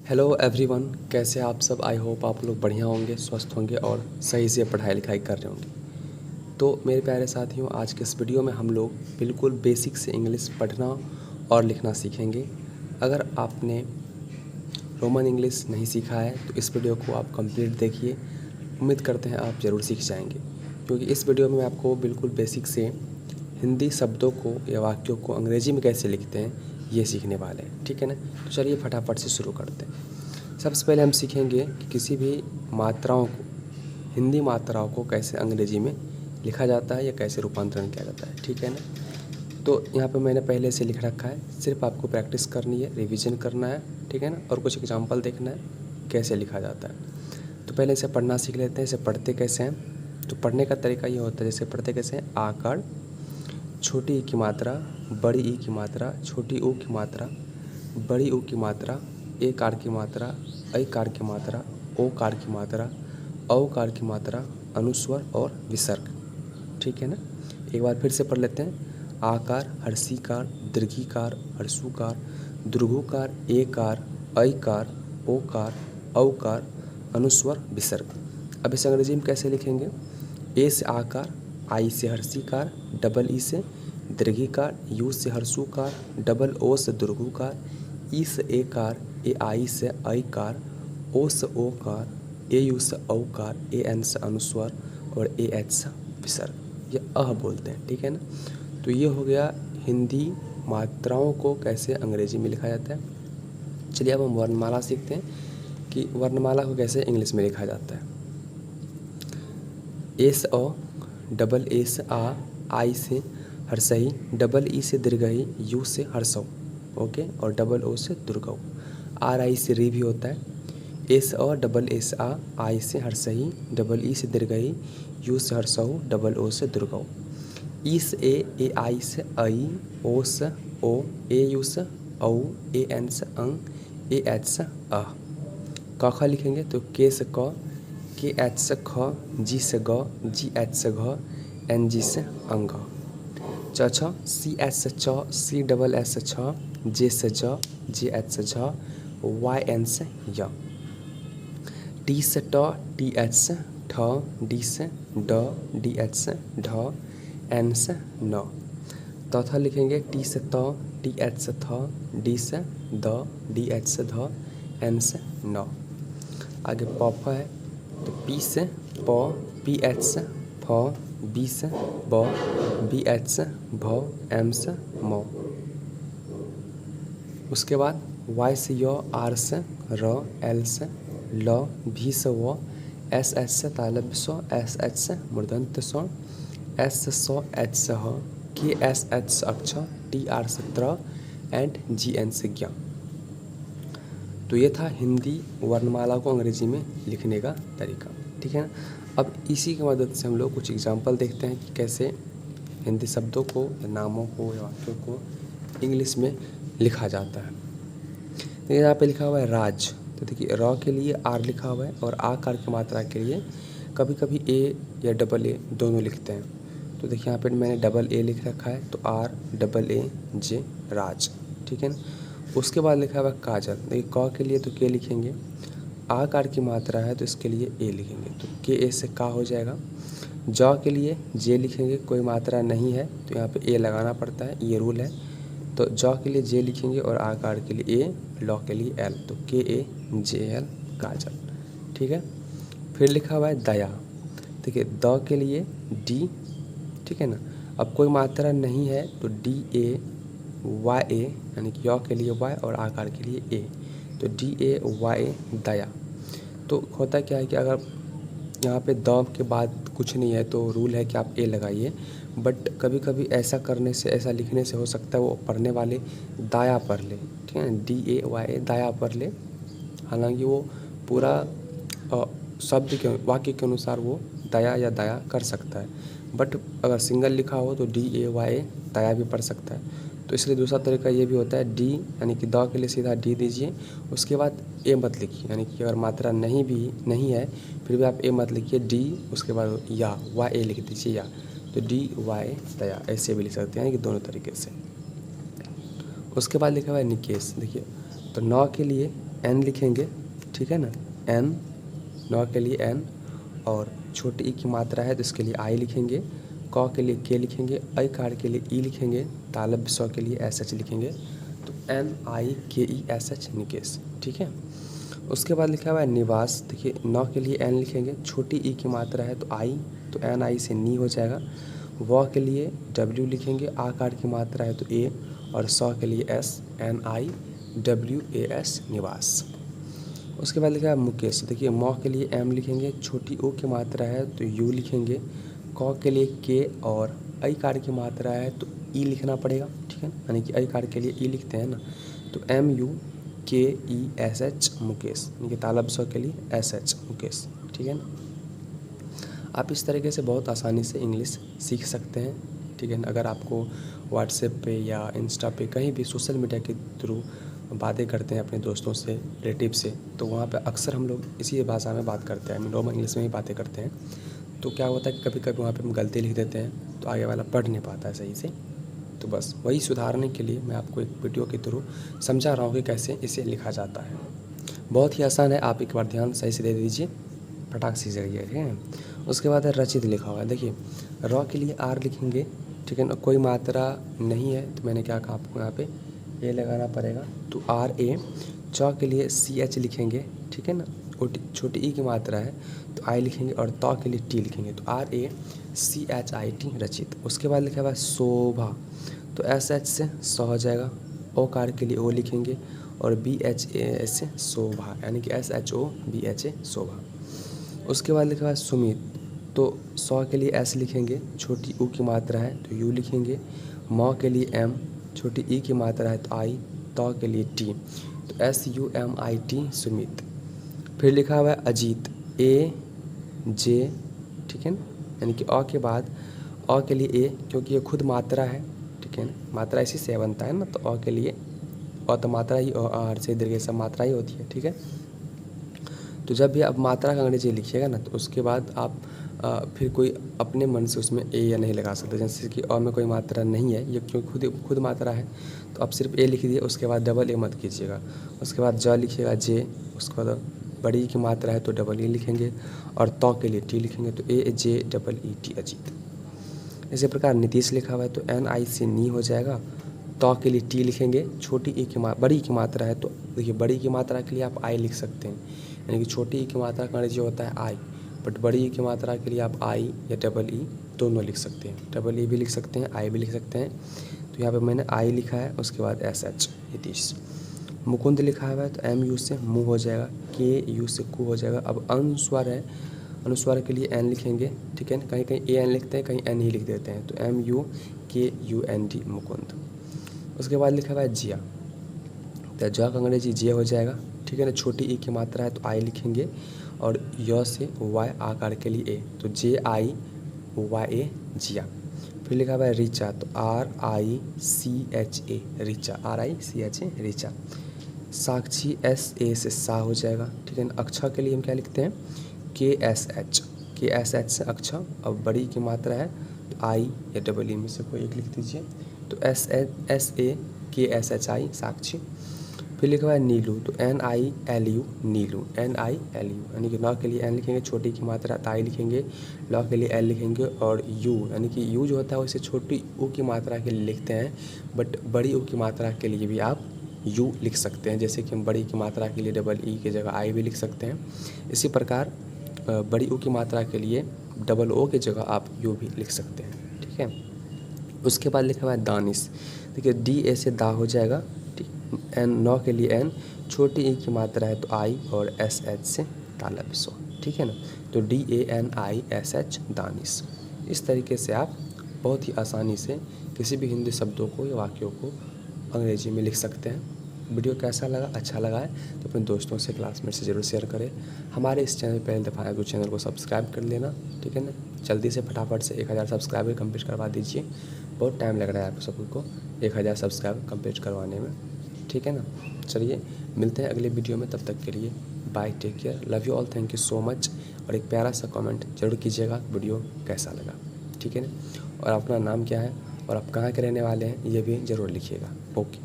Hello everyone, कैसे आप सब। आई होप आप लोग बढ़िया होंगे, स्वस्थ होंगे और सही से पढ़ाई लिखाई कर रहे होंगे। तो मेरे प्यारे साथियों, आज के इस वीडियो में हम लोग बिल्कुल बेसिक से इंग्लिश पढ़ना और लिखना सीखेंगे। अगर आपने रोमन इंग्लिश नहीं सीखा है तो इस वीडियो को आप कंप्लीट देखिए। उम्मीद करते हैं आप ज़रूर सीख जाएंगे, क्योंकि इस वीडियो में मैं आपको बिल्कुल बेसिक से हिंदी शब्दों को या वाक्यों को अंग्रेजी में कैसे लिखते हैं ये सीखने वाले हैं। ठीक है ना। तो चलिए फटाफट से शुरू करते हैं। सबसे पहले हम सीखेंगे कि किसी भी मात्राओं को, हिंदी मात्राओं को कैसे अंग्रेजी में लिखा जाता है या कैसे रूपांतरण किया जाता है। ठीक है ना। तो यहाँ पे मैंने पहले से लिख रखा है, सिर्फ आपको प्रैक्टिस करनी है, रिवीजन करना है। ठीक है ना। और कुछ एग्जांपल देखना है कैसे लिखा जाता है। तो पहले इसे पढ़ना सीख लेते हैं। इसे पढ़ते कैसे हैं। तो पढ़ने का तरीका ये होता है, जैसे पढ़ते कैसे हैं। आकार, छोटी ई की मात्रा, बड़ी ई की मात्रा, छोटी ऊ की मात्रा, बड़ी ऊ की मात्रा, ए कार की मात्रा, ऐ कार की मात्रा, ओ कार की मात्रा, औ कार की मात्रा, अनुस्वर और विसर्ग। ठीक है ना। एक बार फिर से पढ़ लेते हैं। आकार, हर्षीकार, दीर्घीकार, हर्षुकार, दीर्घुकार, ए कार, ऐ कार, ओ कार, औ कार, अनुस्वर, विसर्ग। अब इसे अंग्रेजी में कैसे लिखेंगे। ए से आकार, आई से हर्षीकार, डबल ई से दीर्घीकार, यू से हर्षुकार, डबल ओ से दीर्घुकार, ई से ए कार, ए आई से ऐ कार, ओ से ओ कार, ए यू से औ कार, ए एन से अनुस्वर और ए एच से विसर्ग। ये अह बोलते हैं। ठीक है ना। तो ये हो गया हिंदी मात्राओं को कैसे अंग्रेजी में लिखा जाता है। चलिए अब हम वर्णमाला सीखते हैं कि वर्णमाला को कैसे इंग्लिश में लिखा जाता है। ए से अ, डबल ए से आ, आई से हर्षई, डबल ई से दीर्घई, यू से हर्षौ, ओके, और डबल ओ से दुर्गौ। आर आई से री भी होता है। ए से अ, डबल ए से आ, आई से हर्षई, डबल ई से दीर्घई, यू से हर्षौ, डबल ओ से दुर्गौ। ई से ए आई से ऐ, ओ से ओ, ए यू से औ, ए एन से अंग, ए एच से अ। क ख लिखेंगे तो के से क, के एच से ख, जी से ग, जी एच से घ, एन जी से अंग। च छ, सी एच से च, सी डबल एच से छ, जे से ज, जे एच से झ, वाई एन से य। टी से ट, टी एच से ठ, डी से ड, डी एच से ढ, एन से न। चौथा लिखेंगे टी से त, टी एच से थ, डी से द, डी एच से ध, एन से न। आगे प फ है तो पी से प, पी एच से फ, बी से ब, बी एच से भ, एम से म। उसके बाद वाई से य, आर से र, एल से ल, भी से व, एस एच से तालव्य स्व, एस एच से मूर्धन्य स्व, एस से स, एच से ह, के एस एच से अक्ष, टी आर से त्र, एंड जी एन से ज्ञ। तो ये था हिंदी वर्णमाला को अंग्रेजी में लिखने का तरीका। ठीक है ना। अब इसी की मदद से हम लोग कुछ एग्जाम्पल देखते हैं कि कैसे हिंदी शब्दों को, नामों को या वाक्यों को इंग्लिश में लिखा जाता है। तो यहाँ पे लिखा हुआ है राज। तो देखिए र के लिए आर लिखा हुआ है और आकार की मात्रा के लिए कभी कभी ए या डबल ए दोनों लिखते हैं। तो देखिए यहाँ पे मैंने डबल ए लिख रखा है, तो आर डबल ए जे, राज। ठीक है ना। उसके बाद लिखा हुआ है काजल। देखिए क के लिए तो के लिखेंगे, आकार की मात्रा है तो इसके लिए ए लिखेंगे, तो के ए से का हो जाएगा। ज के लिए जे लिखेंगे, कोई मात्रा नहीं है तो यहाँ पे ए लगाना पड़ता है, ये रूल है। तो ज के लिए जे लिखेंगे और आकार के लिए ए, ल के लिए एल, तो के ए जे एल, काजल। ठीक है। फिर लिखा हुआ है दया। देखिए द के लिए डी। ठीक है ना। अब कोई मात्रा नहीं है तो डी ए वाई ए, यानी कि य के लिए वाई और आकार के लिए ए, तो डी ए वाई ए, दया। तो होता क्या है कि अगर यहाँ पे द के बाद कुछ नहीं है तो रूल है कि आप ए लगाइए, बट कभी कभी ऐसा करने से, ऐसा लिखने से हो सकता है वो पढ़ने वाले दाया पढ़ ले। ठीक है ना। डी ए वाई ए, दाया पढ़ ले। हालांकि वो पूरा शब्द के, वाक्य के अनुसार वो दया या दाया कर सकता है, बट अगर सिंगल लिखा हो तो डी ए वाई ए, दाया भी पढ़ सकता है। तो इसलिए दूसरा तरीका ये भी होता है, डी यानी कि द के लिए सीधा डी दीजिए, उसके बाद ए मत लिखिए, यानी कि अगर मात्रा नहीं है फिर भी आप ए मत लिखिए, डी उसके बाद या वाई ए लिख दीजिए या, तो डी वाई दया, ऐसे भी लिख सकते हैं, यानी कि दोनों तरीके से। उसके बाद लिखा हुआ है निकेश। देखिए तो न के लिए एन लिखेंगे, ठीक है ना, एन, नौ के लिए एन, और छोटी ई की मात्रा है तो इसके लिए आई लिखेंगे, क के लिए के लिखेंगे, ऐकार के लिए ई लिखेंगे, तालव्य स्व के लिए एस एच लिखेंगे। तो NIKESH निकेश, ठीक है। उसके बाद लिखा हुआ है निवास। देखिए नौ के लिए एन लिखेंगे, छोटी ई की मात्रा है तो आई, तो NI से नी हो जाएगा। व के लिए W लिखेंगे, आकार की मात्रा है तो ए, और सौ के लिए S, NIWAS निवास। उसके बाद लिखा है मुकेश। देखिए मौ के लिए एम लिखेंगे, छोटी ओ की मात्रा है तो यू लिखेंगे, क के लिए के, और ऐकार की मात्रा है तो ई लिखना पड़ेगा, ठीक है, यानी कि ऐकार के लिए ई लिखते हैं ना, तो MUKESH मुकेश, यानी कि तालव्य स्व के लिए SH मुकेश, ठीक है ना। आप इस तरीके से बहुत आसानी से इंग्लिश सीख सकते हैं, ठीक है ना। अगर आपको व्हाट्सएप पे या इंस्टा पे कहीं भी सोशल मीडिया के थ्रू बातें करते हैं अपने दोस्तों से, रिलेटिव से, तो वहाँ पे अक्सर हम लोग इसी भाषा में बात करते हैं, नॉर्मल इंग्लिश में ही बातें करते हैं। तो क्या होता है कि कभी कभी वहाँ पे हम गलती लिख देते हैं तो आगे वाला पढ़ नहीं पाता है सही से। तो बस वही सुधारने के लिए मैं आपको एक वीडियो के थ्रू समझा रहा हूँ कि कैसे इसे लिखा जाता है। बहुत ही आसान है, आप एक बार ध्यान सही से दे दीजिए, फटाक से जाइए, ठीक है। उसके बाद है रचित लिखा हुआ है। देखिए र के लिए आर लिखेंगे, ठीक है ना, कोई मात्रा नहीं है तो मैंने क्या कहा आपको यहाँ पे ए लगाना पड़ेगा, तो RA। च के लिए CH लिखेंगे, ठीक है ना, छोटी ई की मात्रा है तो आई लिखेंगे, और त के लिए टी लिखेंगे, तो RACHIT रचित। उसके बाद लिखा हुआ है शोभा, तो SH से स हो जाएगा, ओकार के लिए ओ लिखेंगे, और BHA से शोभा, यानी कि SHOBHA शोभा। उसके बाद लिखा हुआ है सुमित, तो सौ के लिए S लिखेंगे, छोटी ऊ की मात्रा है तो यू लिखेंगे, मौ के लिए M, छोटी ई की मात्रा है तो आई, त के लिए टी, तो SUMIT सुमित। फिर लिखा हुआ है अजीत, AJ, ठीक है ना, यानी कि अ के बाद अ के लिए ए, क्योंकि ये खुद मात्रा है, ठीक है ना, मात्रा इसी से बनता है ना, तो अ के लिए अ तो मात्रा ही, और से दीर्घ सब मात्रा ही होती है, ठीक है। तो जब भी आप मात्रा का अंग्रेजी लिखिएगा ना, तो उसके बाद आप फिर कोई अपने मन से उसमें ए या नहीं लगा सकते। जैसे कि अ में कोई मात्रा नहीं है, ये क्योंकि खुद मात्रा है, तो आप सिर्फ ए लिख दिए, उसके बाद डबल ए मत कीजिएगा। उसके बाद ज लिखिएगा जे, उसके बाद बड़ी की मात्रा है तो डबल ए लिखेंगे, और त के लिए टी लिखेंगे, तो AJEET अजीत। इसी प्रकार नीतीश लिखा हुआ है तो NI से नी हो जाएगा, त के लिए टी लिखेंगे, छोटी ई की बड़ी की मात्रा है तो देखिए बड़ी की मात्रा के लिए आप आई लिख सकते हैं, यानी कि छोटी ई की मात्रा का अंग्रेजी होता है आई, बट बड़ी ई की मात्रा के लिए आप आई या डबल ई दोनों लिख सकते हैं, डबल ई भी लिख सकते हैं, आई भी लिख सकते हैं। तो यहाँ पे मैंने आई लिखा है, उसके बाद SH नीतीश। मुकुंद लिखा हुआ है तो MU से मुँह हो जाएगा, KU से कु हो जाएगा। अब अनुस्वार है, अनुस्वार के लिए एन लिखेंगे, ठीक है ना, कहीं कहीं AN लिखते हैं, कहीं एन ही लिख देते हैं, तो MUKUND मुकुंद। उसके बाद लिखा हुआ है जिया, तो ज का अंग्रेजी जे हो जाएगा, ठीक है ना, छोटी ई की मात्रा है तो आई लिखेंगे, और य से वाई आकार के लिए ए, तो JIYA जिया। फिर लिखा हुआ है रीचा, तो RICHA रीचा, RICHA रीचा। साक्षी SA से सा हो जाएगा, ठीक है ना। अक्षा के लिए हम क्या लिखते हैं, KSH से अक्षा। अब बड़ी की मात्रा है तो आई या डबल ई में से कोई एक लिख दीजिए, तो SAKSHI साक्षी। फिर लिखा हुआ है नीलू, तो NILU नीलू, NILU, यानी कि नौ के लिए एन लिखेंगे, छोटी की मात्रा ताई लिखेंगे, लौ के लिए एल लिखेंगे, और यू, यानी कि यू जो होता है उसे छोटी ऊ की मात्रा के लिए लिखते हैं, बट बड़ी ऊ की मात्रा के लिए भी आप यू लिख सकते हैं। जैसे कि हम बड़ी की मात्रा के लिए डबल ई की जगह आई भी लिख सकते हैं, इसी प्रकार बड़ी ऊ की मात्रा के लिए डबल ओ की जगह आप यू भी लिख सकते हैं, ठीक है। उसके बाद लिखा हुआ है दानिश, देखिए DA से दा हो जाएगा, एन, नौ के लिए एन, छोटी ई की मात्रा है तो आई, और SH से तालव्य स्व, ठीक है ना, तो DANISH दानिश। इस तरीके से आप बहुत ही आसानी से किसी भी हिंदी शब्दों को या वाक्यों को अंग्रेजी में लिख सकते हैं। वीडियो कैसा लगा, अच्छा लगा है तो अपने दोस्तों से, क्लासमेट से ज़रूर शेयर करें। हमारे इस चैनल पहली दफ़ा आए तो चैनल को सब्सक्राइब कर लेना, ठीक है ना। जल्दी से फटाफट से 1000 सब्सक्राइबर कंप्लीट करवा दीजिए, बहुत टाइम लग रहा है आप सबको 1000 सब्सक्राइबर कंप्लीट करवाने में, ठीक है ना। चलिए मिलते हैं अगले वीडियो में, तब तक के लिए bye, take care, love you all, thank you so much. और एक प्यारा सा कमेंट जरूर कीजिएगा वीडियो कैसा लगा, ठीक है ना, और अपना नाम क्या है और आप कहाँ के रहने वाले हैं ये भी ज़रूर लिखिएगा। ओके।